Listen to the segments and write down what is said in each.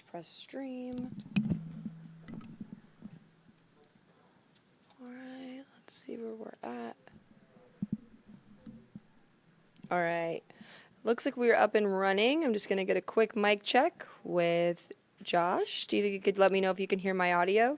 press stream. Alright, let's see where we're at. Alright, looks like we're up and running. I'm just going to get a quick mic check with Josh. Do you think you could let me know if you can hear my audio?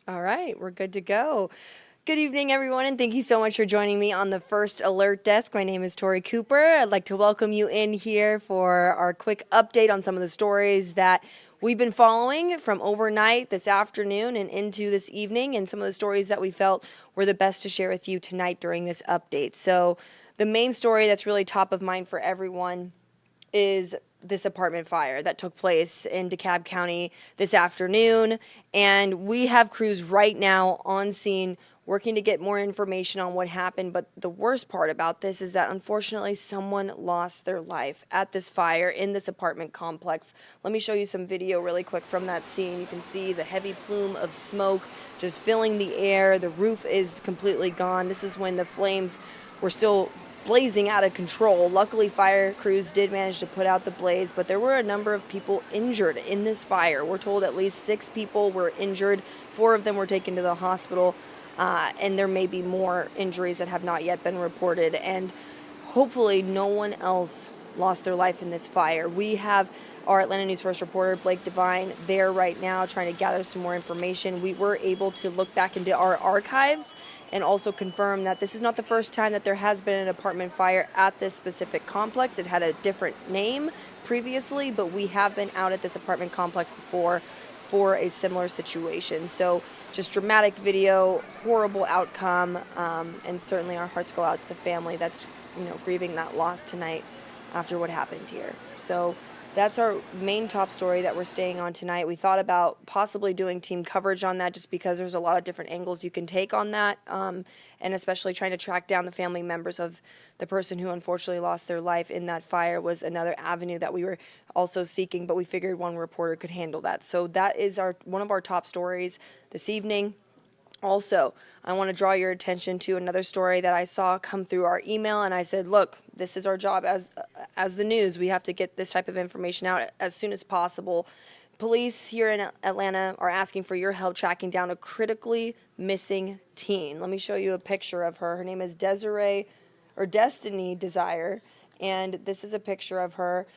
All right, we're good to go. Good evening, everyone, and thank you so much for joining me on the First Alert Desk. My name is Tori Cooper. I'd like to welcome you in here for our quick update on some of the stories that we've been following from overnight, this afternoon, and into this evening, and some of the stories that we felt were the best to share with you tonight during this update. So the main story that's really top of mind for everyone is this apartment fire that took place in DeKalb County this afternoon. And we have crews right now on scene working to get more information on what happened. But the worst part about this is that unfortunately someone lost their life at this fire in this apartment complex. Let me show you some video really quick from that scene. You can see the heavy plume of smoke just filling the air. The roof is completely gone. This is when the flames were still blazing out of control. Luckily, fire crews did manage to put out the blaze, but there were a number of people injured in this fire. We're told at least 6 people were injured. 4 of them were taken to the hospital, and there may be more injuries that have not yet been reported. And hopefully no one else lost their life in this fire. We have our Atlanta News First reporter, Blake Devine, there right now trying to gather some more information. We were able to look back into our archives and also confirm that this is not the first time that there has been an apartment fire at this specific complex. It had a different name previously, but we have been out at this apartment complex before for a similar situation. So just dramatic video, horrible outcome, and certainly our hearts go out to the family that's grieving that loss tonight after what happened here. So that's our main top story that we're staying on tonight. We thought about possibly doing team coverage on that just because there's a lot of different angles you can take on that, and especially trying to track down the family members of the person who unfortunately lost their life in that fire was another avenue that we were also seeking, but we figured one reporter could handle that. So that is one of our top stories this evening. Also, I want to draw your attention to another story that I saw come through our email, and I said, look, this is our job as the news. We have to get this type of information out as soon as possible. Police here in Atlanta are asking for your help tracking down a critically missing teen. Let me show you a picture of her. Her name is Destiny Desire, and this is a picture of her.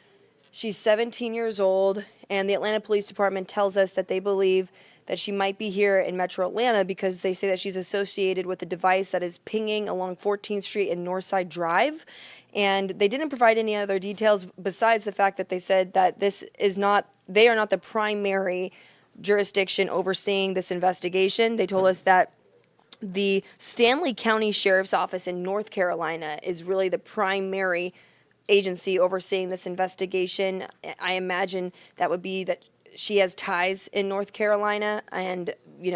She's 17 years old, and the Atlanta Police Department tells us that they believe that she might be here in Metro Atlanta because they say that she's associated with a device that is pinging along 14th Street and Northside Drive. And they didn't provide any other details besides the fact that they said that they are not the primary jurisdiction overseeing this investigation. They told us that the Stanley County Sheriff's Office in North Carolina is really the primary agency overseeing this investigation. I imagine that would be that she has ties in North Carolina, and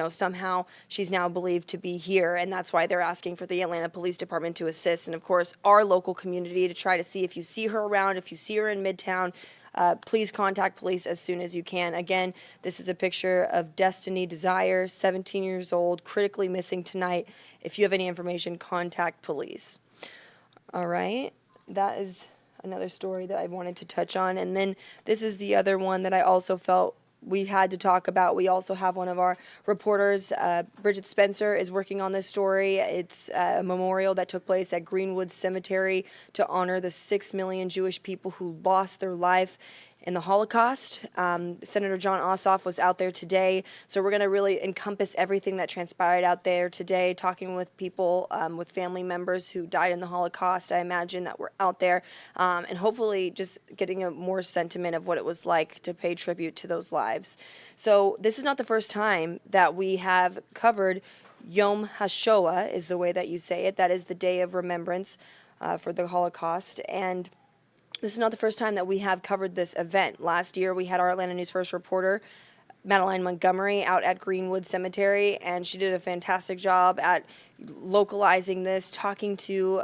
somehow she's now believed to be here, and that's why they're asking for the Atlanta Police Department to assist, and of course our local community to try to see if you see her around, if you see her in Midtown. Please contact police as soon as you can. Again, this is a picture of Destiny Desire, 17 years old, critically missing tonight. If you have any information, contact police. All right, that is another story that I wanted to touch on. And then this is the other one that I also felt we had to talk about. We also have one of our reporters, Bridget Spencer, is working on this story. It's a memorial that took place at Greenwood Cemetery to honor the 6 million Jewish people who lost their life in the Holocaust. Senator John Ossoff was out there today, so we're going to really encompass everything that transpired out there today, talking with people, with family members who died in the Holocaust, I imagine, that were out there, and hopefully just getting a more sentiment of what it was like to pay tribute to those lives. So this is not the first time that we have covered Yom HaShoah, is the way that you say it. That is the Day of Remembrance for the Holocaust, and this is not the first time that we have covered this event. Last year, we had our Atlanta News First reporter, Madeline Montgomery, out at Greenwood Cemetery, and she did a fantastic job at localizing this, talking to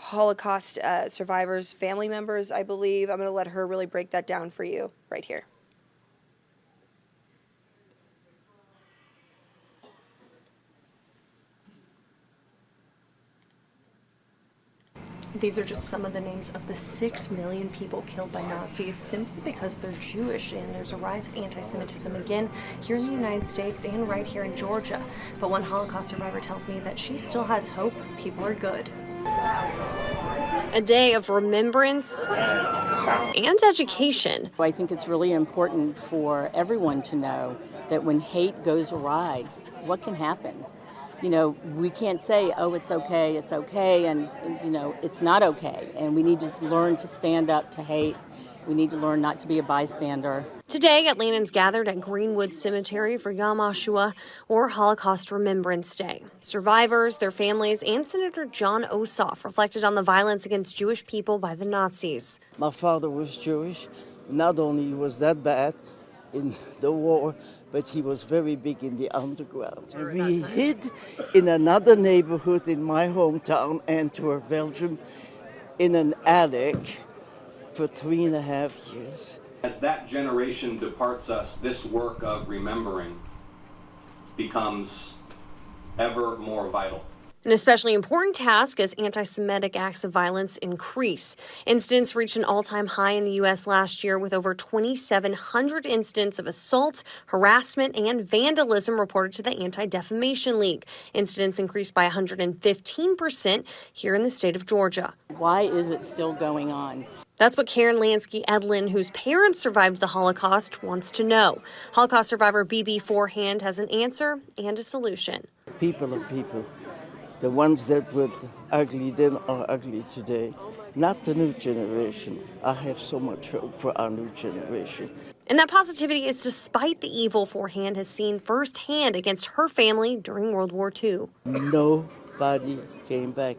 Holocaust survivors' family members, I believe. I'm going to let her really break that down for you right here. These are just some of the names of the 6 million people killed by Nazis simply because they're Jewish, and there's a rise of anti-Semitism again here in the United States and right here in Georgia. But one Holocaust survivor tells me that she still has hope. People are good. A day of remembrance and education. I think it's really important for everyone to know that when hate goes awry, what can happen? You know, we can't say, oh, it's okay, and you know, it's not okay. And we need to learn to stand up to hate. We need to learn not to be a bystander. Today, Atlantans gathered at Greenwood Cemetery for Yom HaShoah, or Holocaust Remembrance Day. Survivors, their families, and Senator John Ossoff reflected on the violence against Jewish people by the Nazis. My father was Jewish. Not only was that bad in the war, but he was very big in the underground. We hid in another neighborhood in my hometown, Antwerp, Belgium, in an attic for 3.5 years. As that generation departs us, this work of remembering becomes ever more vital. An especially important task as anti-Semitic acts of violence increase. Incidents reached an all-time high in the U.S. last year, with over 2,700 incidents of assault, harassment, and vandalism reported to the Anti-Defamation League. Incidents increased by 115% here in the state of Georgia. Why is it still going on? That's what Karen Lansky-Edlin, whose parents survived the Holocaust, wants to know. Holocaust survivor B.B. Forehand has an answer and a solution. People are people. The ones that were ugly then are ugly today. Not the new generation. I have so much hope for our new generation. And that positivity is despite the evil Forehand has seen firsthand against her family during World War II. Nobody came back.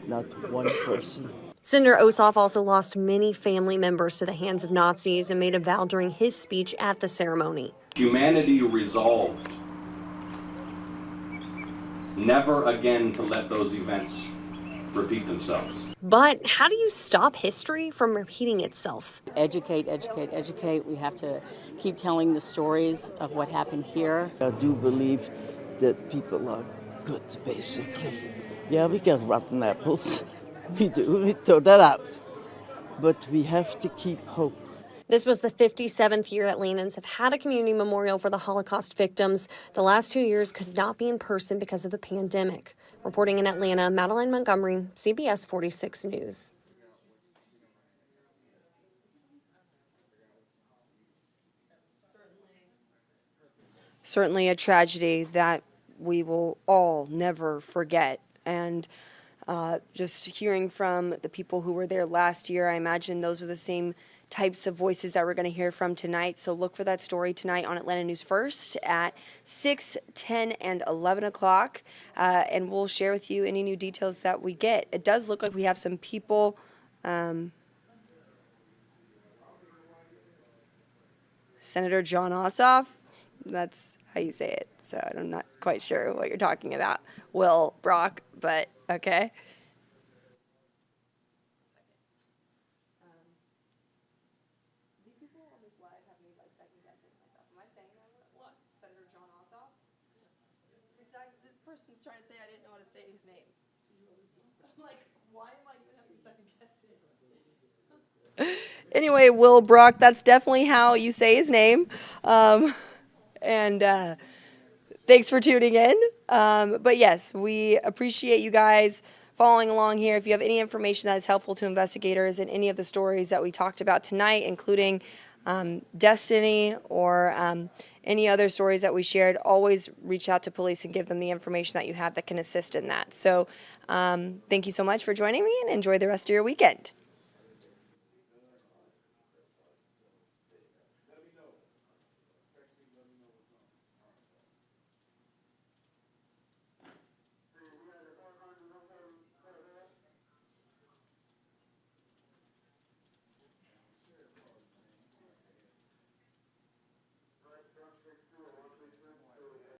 Not one person. Senator Ossoff also lost many family members to the hands of Nazis and made a vow during his speech at the ceremony. Humanity resolved never again to let those events repeat themselves. But how do you stop history from repeating itself? Educate, educate, educate. We have to keep telling the stories of what happened here. I do believe that people are good, basically. Yeah, we got rotten apples. We do, we throw that out. But we have to keep hope. This was the 57th year Atlantans have had a community memorial for the Holocaust victims. The last 2 years could not be in person because of the pandemic. Reporting in Atlanta, Madeline Montgomery, CBS 46 News. Certainly a tragedy that we will all never forget. And just hearing from the people who were there last year, I imagine those are the same types of voices that we're going to hear from tonight. So look for that story tonight on Atlanta News First at 6, 10, and 11 o'clock. And we'll share with you any new details that we get. It does look like we have some people. Senator John Ossoff, that's how you say it. So I'm not quite sure what you're talking about. Will Brock, but okay. This person's trying to say I didn't know how to say his name. I'm like, why am I even having second guess this? Anyway, Will Brock, that's definitely how you say his name. And thanks for tuning in. But yes, we appreciate you guys following along here. If you have any information that is helpful to investigators in any of the stories that we talked about tonight, including Destiny or any other stories that we shared, always reach out to police and give them the information that you have that can assist in that. So thank you so much for joining me, and enjoy the rest of your weekend.